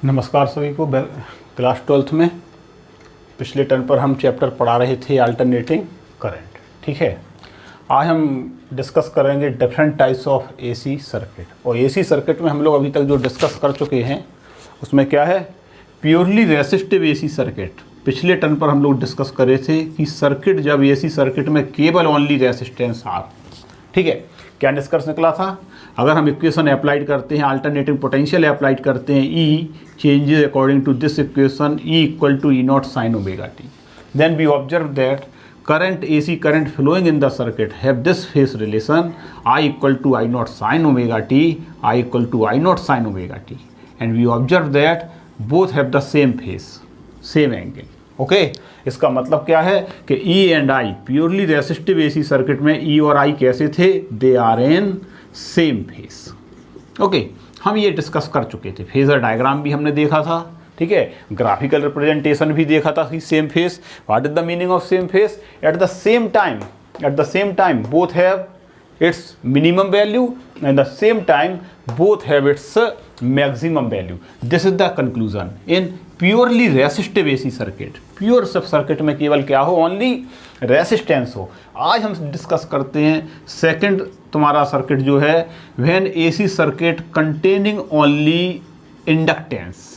नमस्कार सभी को। क्लास 12th में पिछले टर्म पर हम चैप्टर पढ़ा रहे थे अल्टरनेटिंग करंट। ठीक है, आज हम डिस्कस करेंगे different types of AC circuit. और एसी सर्किट में हम लोग अभी तक जो डिस्कस कर चुके हैं उसमें क्या है, प्योरली रेसिस्टिव एसी सर्किट। पिछले टर्म पर हम लोग डिस्कस करे थे कि सर्किट जब एसी सर्किट में केवल ओनली रेसिस्टेंस आर। ठीक है, क्या निष्कर्ष निकला था, अगर हम इक्वेशन अप्लाइड करते हैं, अल्टरनेटिंग पोटेंशियल अप्लाइड करते हैं, E changes according to this equation E equal to E not sine omega T, then we observe that current AC current flowing in the circuit have this phase relation I equal to I naught sin omega t, I equal to I naught sin omega t, and we observe that both have the same phase, same angle. Okay इसका मतलब क्या है कि E and I purely resistive AC circuit में E और I कैसे थे, they are in same phase. Okay, हम ये डिस्कस कर चुके थे, फेजर डायग्राम भी हमने देखा था। ठीक है, ग्राफिकल रिप्रेजेंटेशन भी देखा था कि same face. What is the meaning of same face? At the same time both have it's minimum value and the same time both have its maximum value. This is the conclusion in purely resistive AC circuit. Pure सब circuit में केवल क्या हो, only resistance हो। आज हम discuss करते हैं सेकंड तुम्हारा सर्किट जो है, when AC circuit containing only inductance.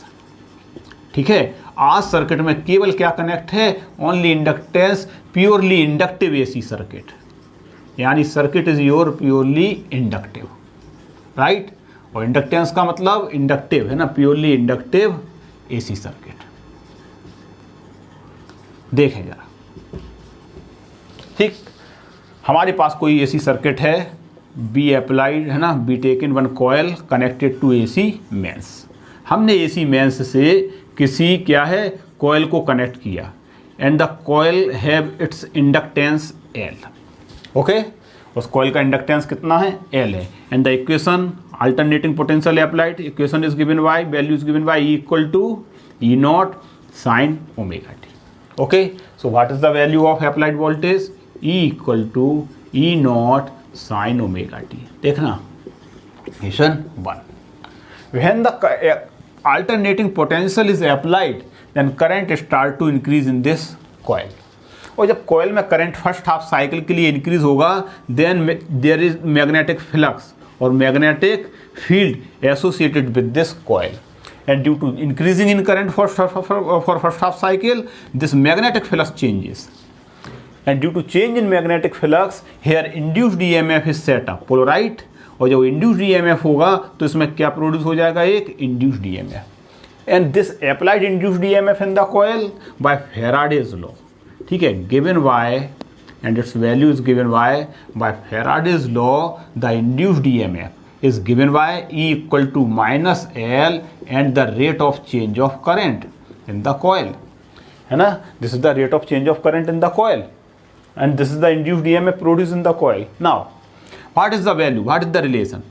ठीक है, आज सर्किट में केवल क्या कनेक्ट है, only inductance, purely inductive AC circuit, यानी circuit is your purely inductive, right. और इंडक्टेंस का मतलब इंडक्टिव है ना, प्योरली इंडक्टिव एसी सर्किट। देखें जरा, ठीक, हमारे पास कोई एसी सर्किट है, बी अप्लाइड है ना, we taken one coil connected to AC mains. हमने एसी मेंस से किसी क्या है कॉयल को कनेक्ट किया and the coil have its inductance L. Okay, उस कॉयल का इंडक्टेंस कितना है, एल है। And the equation alternating potential applied, equation is given by, value is given by E equal to E not sine omega T. Okay, so what is the value of applied voltage, E equal to E not sine omega T. देखना equation 1, when the alternating potential is applied then current start to increase in this coil। और जब coil में current first half cycle के लिए increase होगा, then there is magnetic flux और magnetic field associated with this coil, and due to increasing in current for first half cycle, this magnetic flux changes, and due to change in magnetic flux here induced EMF is set up, polarized। और जब induced EMF होगा तो इसमें क्या produce हो जाएगा, एक induced EMF, and this applied induced EMF in the coil by Faraday's law. ठीक है, given by and its value is given by Faraday's law, the induced EMF is given by E equal to minus L and the rate of change of current in the coil, है ना। This is the rate of change of current in the coil and this is the induced EMF produce in the coil. Now what is the value, what is the relation?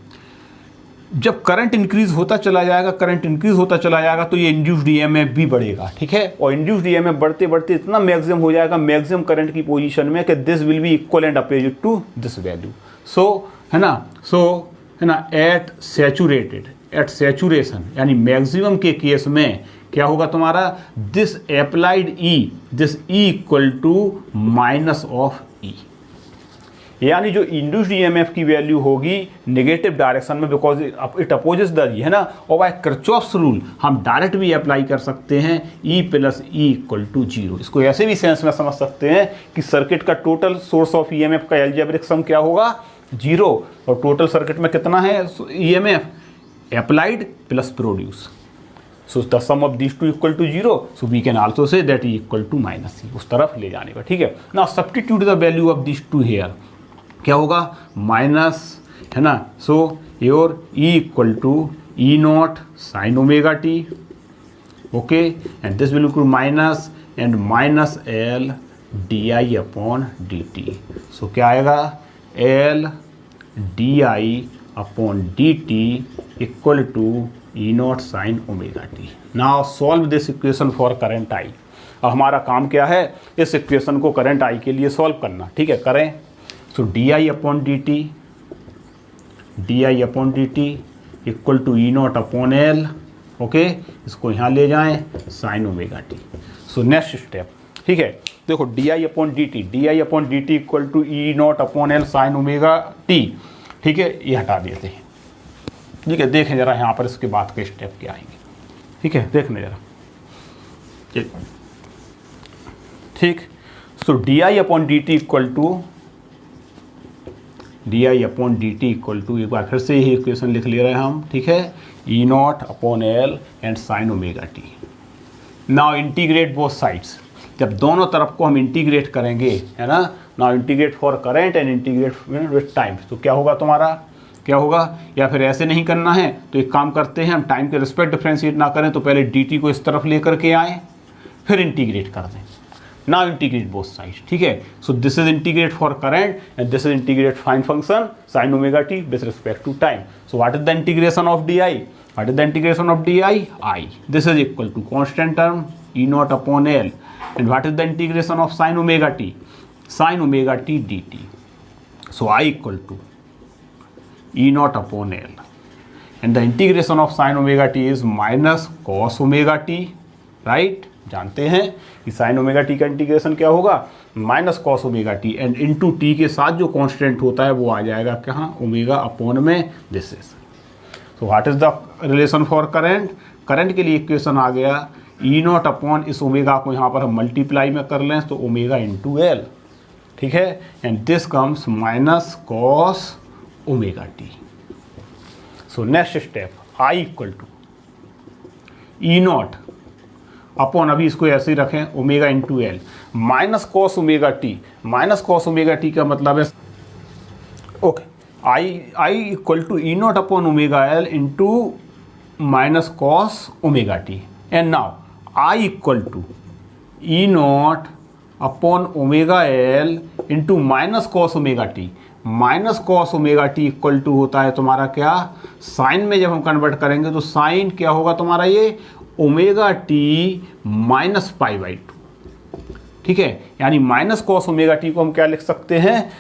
जब current increase होता चला जाएगा तो ये induced EMF भी बढ़ेगा। ठीक है, और इंड्यूस्ड ईएमएफ बढ़ते बढ़ते इतना मैक्सिमम हो जाएगा, मैक्सिमम करंट की पोजीशन में, कि this will be equal and opposite to this value. So है ना, एट सैचुरेशन यानी मैक्सिमम के केस में क्या होगा तुम्हारा, this applied E, this E equal to minus of E, यानी जो इंड्यूस्ड ईएमएफ की वैल्यू होगी नेगेटिव डायरेक्शन में, because it opposes the E, है ना। और बाय किरचॉफ्स रूल हम डायरेक्ट भी अप्लाई कर सकते हैं, E plus E equal to 0। इसको ऐसे भी सेंस में समझ सकते हैं कि सर्किट का टोटल सोर्स ऑफ ईएमएफ का एल्जेब्रिक सम क्या होगा, 0, और टोटल सर्किट में कितना है EMF, applied plus produce. So the sum of these two equal to 0. So we can also say that E equal to minus C, उस तरफ ले जाने का। ठीक है, now substitute the value of these two here, क्या होगा, minus, है ना। So your E equal to E not sine omega T, okay, and this will equal minus and minus L D I upon D T. So क्या आएगा, L D I upon D T equal to E not sine omega T. Now solve this equation for current I. अब हमारा काम क्या है, इस equation को current I के लिए सॉल्व करना। ठीक है, करें। So D I upon D T equal to E not upon L okay, इसको यहाँ ले जाएं, sine omega T. So next step, ठीक है, देखो D I upon D T equal to E not upon L sine omega T, ठीक है, ये हटा देते हैं। ठीक है, देखें जरा यहाँ पर इसके बाद के स्टेप क्या आएंगे। ठीक है, देखने जरा, ठीक। So D I upon D T equal to एक बार फिर से यही इक्वेशन लिख ले रहे हैं हम, ठीक है, E not upon L and sine omega T. Now integrate both sides, जब दोनों तरफ को हम इंटीग्रेट करेंगे, है ना, now integrate for current and integrate with time, तो क्या होगा तुम्हारा, क्या होगा, या फिर ऐसे नहीं करना है तो एक काम करते हैं, हम टाइम के रिस्पेक्ट डिफ्रेंशिएट ना करें तो पहले डी टी को इस तरफ लेकर के आएँ, फिर इंटीग्रेट कर दें। नाउ इंटीग्रेट बोथ साइड्स, ठीक है। So this is integrate for current and this is integrate fine function sine omega t with respect to time. So what is the integration of d I, what is the integration of d I, I, this is equal to constant term E not upon L, and what is the integration of sin omega t dt. So I equal to e naught upon l, and the integration of sin omega t is minus cos omega t, right? जानते हैं कि sin omega t का integration क्या होगा, minus cos omega t, and into t के साथ जो constant होता है वो आ जाएगा कहाँ, ओमेगा अपॉन में this is. So what is the relation for current, current के लिए इक्वेशन आ गया ई नॉट अपॉन इस ओमेगा को यहाँ पर हम मल्टीप्लाई में कर लें तो ओमेगा इंटू एल, ठीक है, and this comes minus cos omega T. So next step I equal to E not upon, अभी इसको ऐसे ही रखें, omega into L minus cos omega T. Minus cos omega t का मतलब है, okay, I equal to E not upon omega L into minus cos omega t, and now I equal to E not upon omega L into minus cos omega T. Minus cos omega T equal to होता है तुम्हारा क्या, sign में जब हम convert करेंगे तो sign क्या होगा तुम्हारा, ये omega T minus pi by two, ठीक है, यानी माइनस कॉस ओमेगा टी को हम क्या लिख सकते हैं,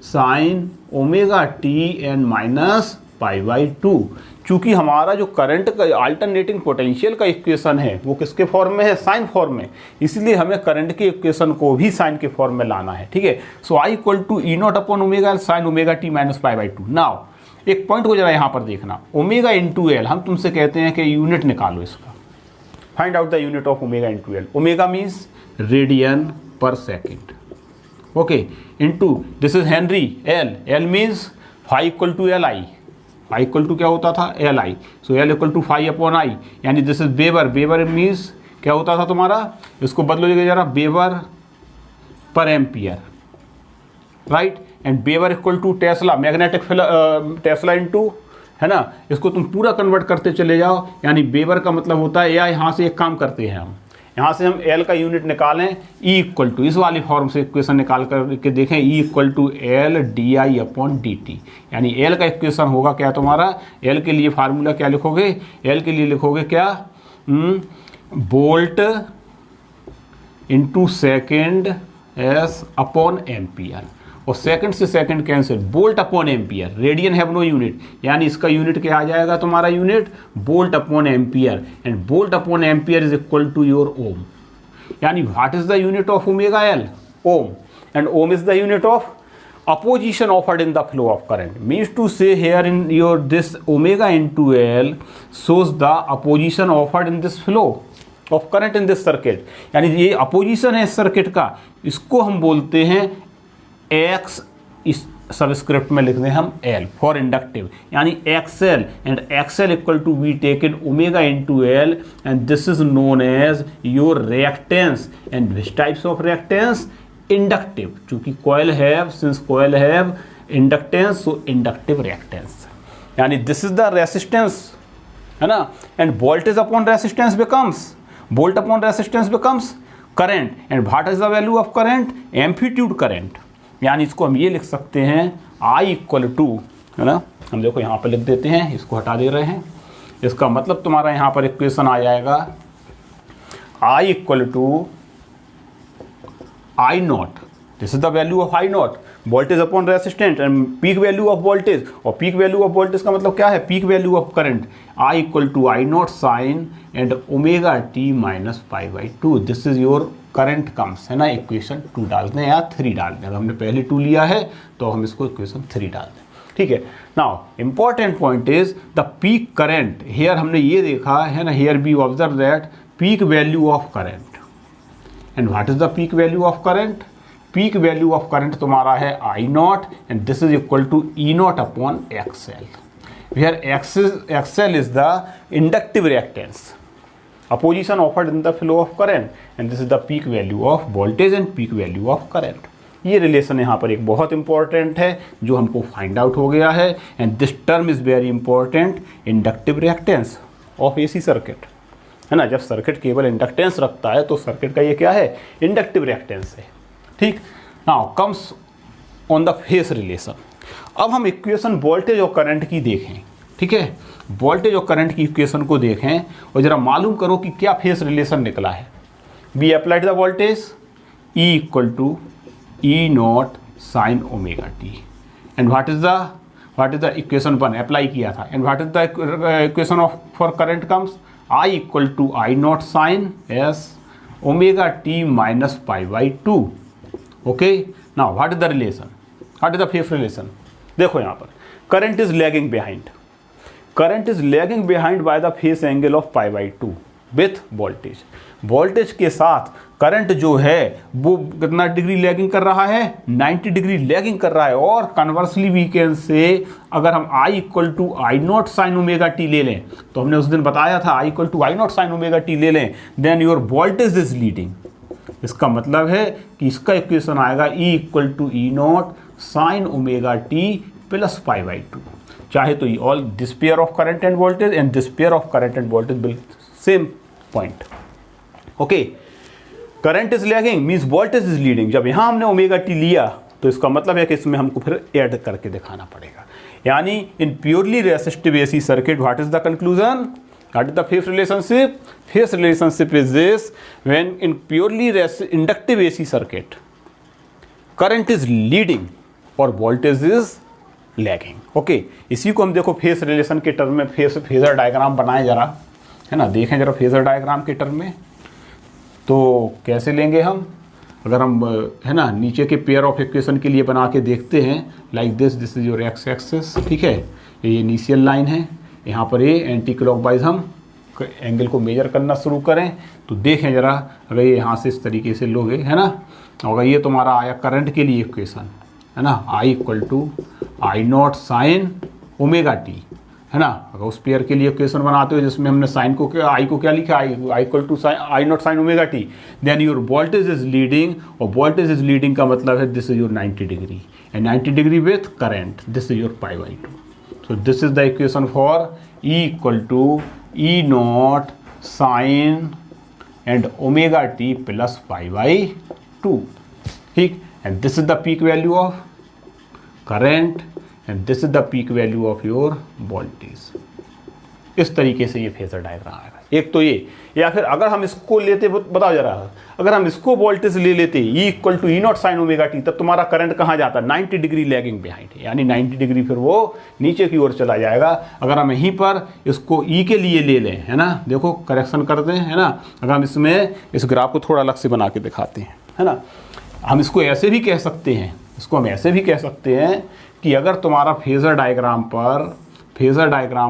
sign omega t and minus pi by to. चूंकि हमारा जो करंट का अल्टरनेटिंग पोटेंशियल का इक्वेशन है वो किसके फॉर्म में है, साइन फॉर्म में, इसलिए हमें करंट के इक्वेशन को भी साइन के फॉर्म में लाना है, ठीक है। So I equal to E not upon omega sine omega T minus pi by two. Now एक पॉइंट को जरा यहाँ पर देखना, ओमेगा इंटू एल, हम तुमसे कहते हैं कि यूनिट निकालो इसका, find out the unit of omega into L. Omega means radian per second, okay, into this is henry, L means phi equal to L I, I equal to क्या होता था, L I, so L equal to phi upon I, यानी this is weber, weber means क्या होता था तुम्हारा, इसको बदलोगे जरा, weber per ampere, right, and weber equal to tesla, magnetic tesla into, है ना, इसको तुम पूरा कन्वर्ट करते चले जाओ, यानी वेबर का मतलब होता है, या यहाँ से एक काम करते हैं हम, यहाँ से हम एल का यूनिट निकालें, ई इक्वल टू इस वाली फॉर्म से इक्वेशन निकाल करके देखें, E equal to L D I upon D t, यानी एल का इक्वेशन होगा क्या तुम्हारा, एल के लिए फार्मूला क्या लिखोगे, एल के लिए लिखोगे क्या, volt into seconds upon ampere, और सेकंड से second cancel, volt upon ampere, radian have no unit, यानी इसका यूनिट क्या आ जाएगा तुम्हारा, unit volt upon ampere, and volt upon ampere is equal to your ohm, यानी what is the unit of omega L, ohm, and ohm is the unit of opposition offered in the flow of current, means to say here in your this omega into L shows the opposition offered in this flow of current in this circuit, यानी ये opposition है इस circuit का, इसको हम बोलते हैं X, इस सबस्क्रिप्ट में लिखते हैं हम L फॉर इंडक्टिव, यानी XL, and XL equal to we taken omega into L, and this is known as your reactance, and which types of reactance, inductive, चूंकि coil have, since coil have inductance, so inductive reactance, यानी this is the resistance, है ना, and voltage upon resistance becomes, volt upon resistance becomes current, and what is the value of current, amplitude current, यानी इसको हम ये लिख सकते हैं I इक्वल टू, है ना, हम देखो यहाँ पर लिख देते हैं, इसको हटा दे रहे हैं, इसका मतलब तुम्हारा यहाँ पर इक्वेशन आ जाएगा I equal to I naught, this is the value of I naught, voltage upon resistance and peak value of voltage, और पीक वैल्यू ऑफ वोल्टेज का मतलब क्या है, peak value of current, I equal to I naught sine and omega T minus pi by two, this is your current comes, है ना। Equation 2 डाल दें या 3 डाल दें, अगर हमने पहले 2 लिया है तो हम इसको इक्वेशन 3 डाल दें, ठीक है। Now important point is the peak current, here हमने ये देखा है ना, here we observe that peak value of current, and what is the peak value of current, peak value of current तुम्हारा है I naught and this is equal to E not upon XL, where XL is the inductive reactance, opposition offered in the flow of current, and this is the peak value of voltage and peak value of current. ये relation यहाँ पर एक बहुत important है जो हमको find out हो गया है, and this term is very important, inductive reactance of AC circuit, है ना। जब सर्किट केवल इंडक्टेंस रखता है तो सर्किट का ये क्या है, इंडक्टिव रिएक्टेंस है, ठीक। Now comes on the phase relation. अब हम इक्वेशन वोल्टेज और करंट की देखें, ठीक है, वोल्टेज और करंट की इक्वेशन को देखें और जरा मालूम करो कि क्या फेस रिलेशन निकला है। We applied the voltage E equal to E not sine omega t, and what is the equation 1 apply किया था, and what is the equation of for current comes I equal to I naught sine s omega T minus pi by two, okay. Now what is the relation, what is the phase relation, देखो यहाँ पर current is lagging behind, current is lagging behind by the face angle of pi by to with voltage, voltage के साथ current जो है वो कितना degree lagging कर रहा है, 90 डिग्री लैगिंग कर रहा है। और कन्वर्सली वी कैन से, अगर हम I equal to I naught sine omega t ले लें, तो हमने उस दिन बताया था I equal to I naught sine omega t ले लें, then your voltage is leading. इसका मतलब है कि इसका इक्वेशन आएगा E equal to E not sine omega t plus pi by two, चाहे तो all this pair of current and voltage and this pair of current and voltage will same point, okay. Current is lagging means voltage is leading, जब यहाँ हमने omega T लिया तो इसका मतलब है कि इसमें हमको फिर ऐड करके दिखाना पड़ेगा, यानी in purely resistive AC circuit what is the conclusion, what is the phase relationship, phase relationship is this, when in purely inductive AC circuit current is leading और वोल्टेज इज लैगिंग, ओके। इसी को हम देखो phase relation के term में phasor diagram बनाए जरा, है ना, देखें जरा फेजर डायग्राम के टर्म में तो कैसे लेंगे हम, अगर हम है ना नीचे के पेयर ऑफ इक्वेशन के लिए बना के देखते हैं, like this is your x axis, ठीक है, ये इनिशियल लाइन है, यहाँ पर ये एंटी क्लॉकवाइज हम एंगल को मेजर करना शुरू करें तो देखें जरा, अगर ये यहाँ से इस तरीके से लोगे, है ना, अगर ये तुम्हारा आया करंट के लिए इक्वेशन, है ना, I equal to I naught sine omega t, है ना। अगर उस पेयर के लिए इक्वेशन बनाते हो जिसमें हमने साइन को आई को क्या लिखा, I equal to I naught sine omega T, then your voltage is leading, और वोल्टेज इज लीडिंग का मतलब है this is your 90 degree, and 90 degree with current, this is your pi by two. So this is the equation for E equal to E not sine and omega t plus pi by two, ठीक, and this is the peak value of current and this is the peak value of your voltage. इस तरीके से ये phasor diagram आएगा, एक तो ये, या फिर अगर हम इसको लेते, बताओ जरा, अगर हम इसको वोल्टेज ले लेते E equal to E not sine omega t, तब तुम्हारा करंट कहाँ जाता, 90 डिग्री लैगिंग बिहाइंड, यानी 90 डिग्री फिर वो नीचे की ओर चला जाएगा। अगर हम यहीं पर इसको ई के लिए ले लें, है ना, देखो करेक्शन करते हैं, है ना, अगर हम इसमें इस ग्राफ को थोड़ा अलग से बना के दिखाते हैं, है ना, हम इसको ऐसे भी कह सकते हैं, इसको हम ऐसे भी कह सकते हैं कि अगर तुम्हारा फेजर डायग्राम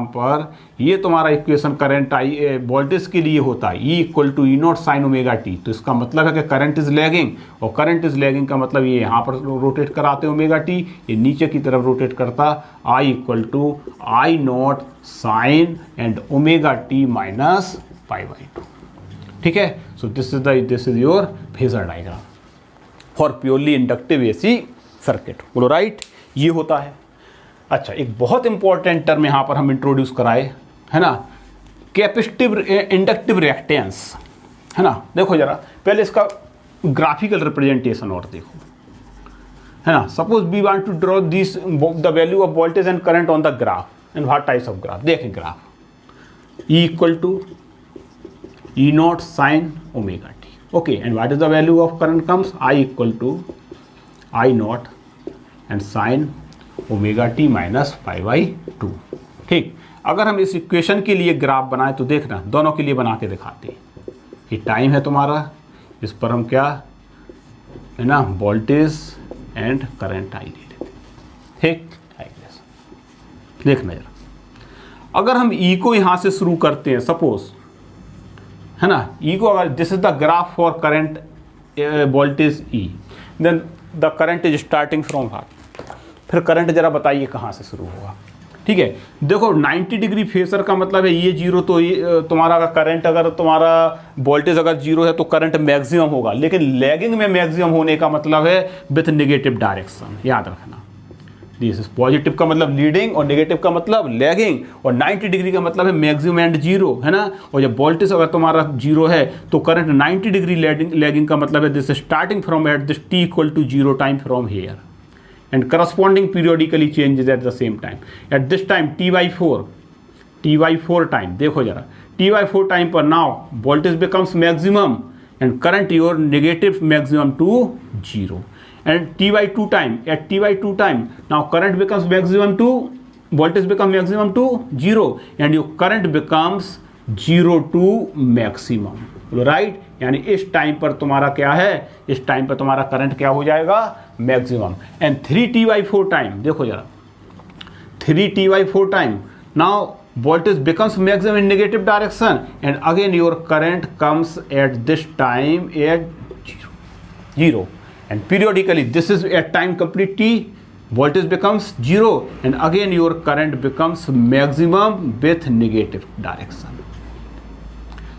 पर ये तुम्हारा इक्वेशन करंट आई वोल्टेज के लिए होता है E equal to E not sine omega t, तो इसका मतलब है कि करंट इज लैगिंग, और करंट इज लैगिंग का मतलब ये यहाँ पर रोटेट कराते ओमेगा टी, ये नीचे की तरफ रोटेट करता I equal to I naught sine and omega T minus pi by two, ठीक है। So this is your phasor diagram for purely inductive AC circuit, बोलो राइट, ये होता है। अच्छा, एक बहुत इंपॉर्टेंट टर्म यहाँ पर हम इंट्रोड्यूस कराए, है ना, कैपेसिटिव इंडक्टिव रिएक्टेंस, है ना। देखो जरा पहले इसका ग्राफिकल रिप्रेजेंटेशन और देखो, है ना। Suppose we want to draw this the value of voltage and current on the graph, and what types of graph, देखें graph E equal to E not sine omega T, okay, and what is the value of current comes I equal to I naught and sine omega T minus π/2। ठीक, अगर हम इस equation के लिए graph बनाए तो देखना, दोनों के लिए बना के दिखाते हैं। ये टाइम है तुम्हारा, इस पर हम क्या है ना वोल्टेज एंड करंट आई ले लेते। ठीक, देखना जरा, अगर हम ई को यहाँ से शुरू करते हैं सपोज, है ना, ई को अगर this is the graph for current voltage E, then the current is starting from heart. फिर करंट जरा बताइए कहाँ से शुरू होगा। ठीक है, देखो 90 डिग्री फेसर का मतलब है ये जीरो, तो ये तुम्हारा करंट, अगर तुम्हारा वोल्टेज अगर जीरो है तो करंट मैक्सिमम होगा, लेकिन लैगिंग में मैक्सिमम होने का मतलब है विथ नेगेटिव डायरेक्शन, याद रखना। दिस इज पॉजिटिव का मतलब लीडिंग और नेगेटिव का मतलब लैगिंग, और 90 डिग्री का मतलब है मैक्सिमम एंड जीरो, है ना। और जब वोल्टेज अगर तुम्हारा जीरो है तो करंट 90 डिग्री लैगिंग का मतलब है this starting from at this t equal to zero time from here and corresponding periodically changes at the same time. At this time t/4 time, देखो जरा t/4 time पर now voltage becomes maximum and current your negative maximum to 0. And t/2 time, at t/2 time now current becomes maximum to, voltage becomes maximum to 0 and your current becomes 0 to maximum. Right, यानी इस time पर तुम्हारा क्या है, इस time पर तुम्हारा current क्या हो जाएगा, मैक्सिमम। एंड 3t/4 टाइम, देखो जरा 3t/4 time now voltage becomes maximum in negative direction and again your current comes at this time at 0 and periodically this is at time complete t, voltage becomes 0 and again your current becomes maximum with negative direction.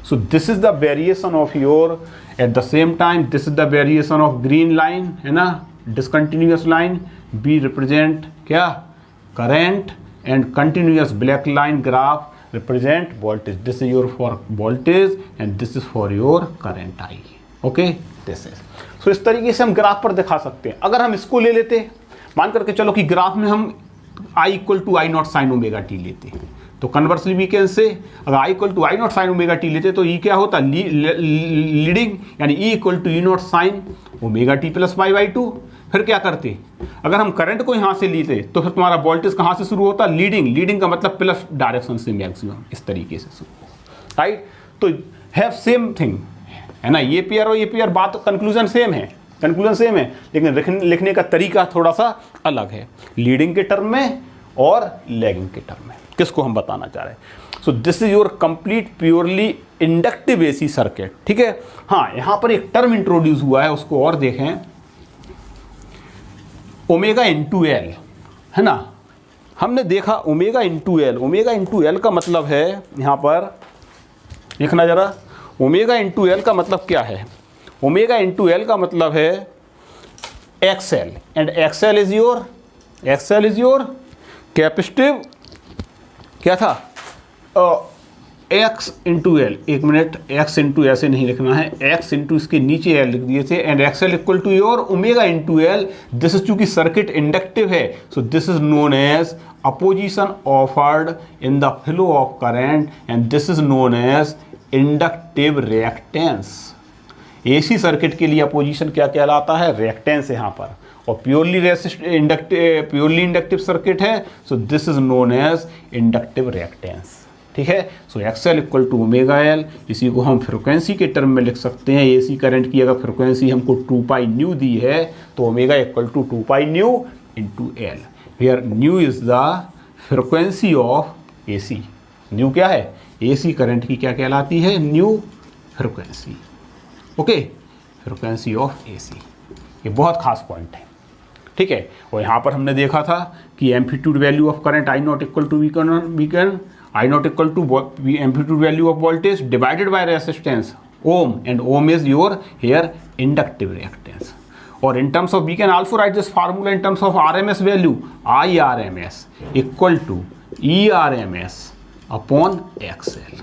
So this is the variation of your, at the same time this is the variation of green line, है ना, discontinuous line, B represent क्या, current, and continuous black line graph represent voltage. This is your for voltage and this is for your current I. Okay, this is. So इस तरीके से हम graph पर दिखा सकते हैं। अगर हम इसको ले लेते, मान करके चलो कि ग्राफ में हम I equal to I naught sine omega t लेते हैं, तो कन्वर्सली भी कैन से अगर I equal to I naught sine omega t लेते तो E क्या होता, लीडिंग, यानी E equal to E naught sine omega t plus π/2। फिर क्या करते, अगर हम करंट को यहाँ से लेते तो फिर तुम्हारा वोल्टेज कहाँ से शुरू होता, लीडिंग, लीडिंग का मतलब प्लस डायरेक्शन से मैक्सिमम, इस तरीके से शुरू, राइट। तो हैव सेम थिंग, है ना, ये पेयर और ये पेयर, बात कंक्लूजन सेम है, कंक्लूजन सेम है, लेकिन लिखने का तरीका थोड़ा सा अलग है, लीडिंग के टर्म में और लैगिंग के टर्म में, किसको हम बताना चाह रहे हैं। सो this is your complete purely inductive AC circuit. ठीक है, हाँ, यहाँ पर एक टर्म इंट्रोड्यूस हुआ है, उसको और देखें, ओमेगा इंटू एल, है ना, हमने देखा omega into L, omega into L का मतलब है, यहाँ पर देखना जरा, ओमेगा इंटू एल का मतलब क्या है, ओमेगा इंटू एल का मतलब है XL, and XL is your capacitive, क्या था, एक्स इंटू एल, एक मिनट, एक्स इंटू ऐसे नहीं लिखना है, एक्स इंटू इसके नीचे एल लिख दिए थे, and XL equal to your omega into L. This is चूंकि सर्किट इंडक्टिव है, so this is known as opposition offered in the flow of current and this is known as inductive reactance. AC circuit के लिए opposition क्या कहलाता है, reactance यहाँ पर, और प्योरली इंडक्टिव सर्किट है, so this is known as inductive reactance. ठीक है, so XL equal to omega L, इसी को हम फ्रिक्वेंसी के टर्म में लिख सकते हैं। एसी करंट की अगर फ्रिक्वेंसी हमको 2π न्यू दी है तो omega equal to 2π nu into L, where nu is the frequency of AC. Nu क्या है, एसी करंट की क्या कहलाती है, nu frequency. Okay, frequency of AC, ये बहुत खास पॉइंट है। ठीक है, और यहाँ पर हमने देखा था कि amplitude value of current I naught equal to weaken I naught equal to amplitude value of voltage divided by resistance ohm, and ohm is your here inductive reactance. Or in terms of, we can also write this formula in terms of RMS value, IRMS equal to ERMS upon XL.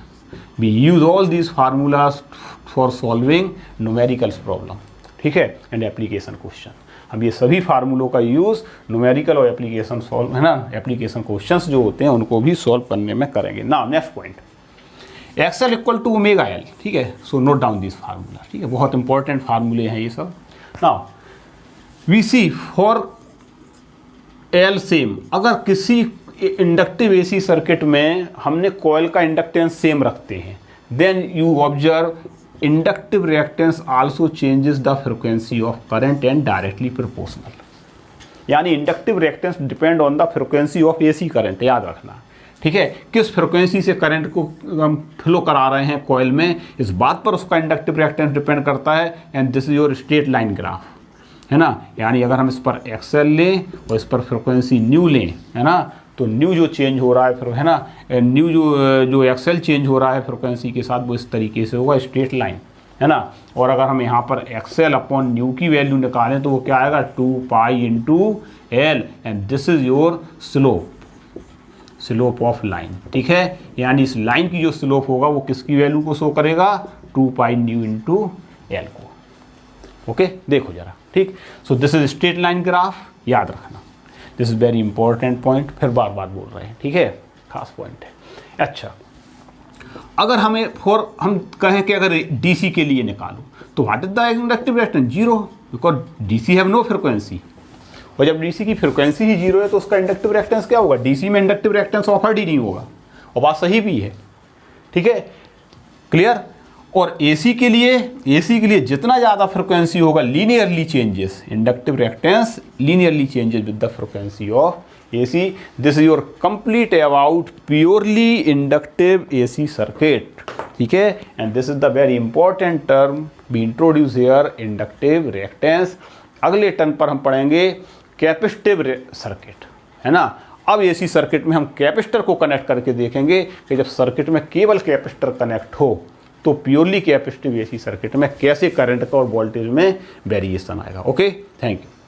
We use all these formulas for solving numerical problem. ठीक है, and application question. हम ये सभी फार्मूलों का use numerical और application solve, है ना, application questions जो होते हैं उनको भी सॉल्व करने में करेंगे ना। Next point, XL equal to omega L. ठीक है, so note down this formula. ठीक है, बहुत इंपॉर्टेंट फार्मूले हैं ये सब। Now we see for L same, अगर किसी इंडक्टिव एसी सर्किट में हमने कॉइल का इंडक्टेंस सेम रखते हैं, then you observe inductive reactance also changes the frequency of current and directly proportional. यानी inductive reactance depend on the frequency of AC current, याद रखना, ठीक है। किस फ्रिक्वेंसी से करंट को हम फ्लो करा रहे हैं कॉइल में, इस बात पर उसका इंडक्टिव रिएक्टेंस डिपेंड करता है। And this is your straight line graph, है ना। यानी अगर हम इस पर एक्सएल लें और इस पर फ्रिक्वेंसी न्यू लें, है ना, तो न्यू जो चेंज हो रहा है फिर, है ना, न्यू जो एक्सएल चेंज हो रहा है फ्रिक्वेंसी के साथ, वो इस तरीके से होगा, स्ट्रेट लाइन, है ना। और अगर हम यहाँ पर एक्सएल अपॉन न्यू की वैल्यू निकालें तो वो क्या आएगा, 2 pi into L, and this is your slope of line, ठीक है। यानी इस लाइन की जो स्लोप होगा वो किसकी वैल्यू को शो करेगा, 2 पाई न्यू इंटू एल को। ओके, देखो जरा, ठीक। सो this is straight line graph, याद रखना, this is very important point, फिर बार बार बोल रहे हैं, ठीक है, खास पॉइंट है। अच्छा, अगर हमें हम कहें कि अगर डीसी के लिए निकालो तो what is the inductive reactance, 0, because DC have no frequency. और जब डीसी की फ्रिक्वेंसी ही 0 है तो उसका इंडक्टिव रिएक्टेंस क्या होगा, डीसी में इंडक्टिव रिएक्टेंस ऑफर्ड ही नहीं होगा, और बात सही भी है, ठीक है, क्लियर। और एसी के लिए जितना ज़्यादा फ्रिक्वेंसी होगा, linearly changes inductive reactance, linearly changes with the frequency of AC. This is your complete about purely inductive AC circuit, ठीक है। And this is the very important term we introduce here, inductive reactance. अगले term पर हम पढ़ेंगे capacitive circuit, है ना। अब AC circuit में हम कैपेसिटर को कनेक्ट करके देखेंगे कि जब सर्किट में केवल कैपेसिटर कनेक्ट हो तो प्योरली कैपेसिटिव AC सर्किट में कैसे करंट का और वोल्टेज में वेरिएशन आएगा। Okay, thank you.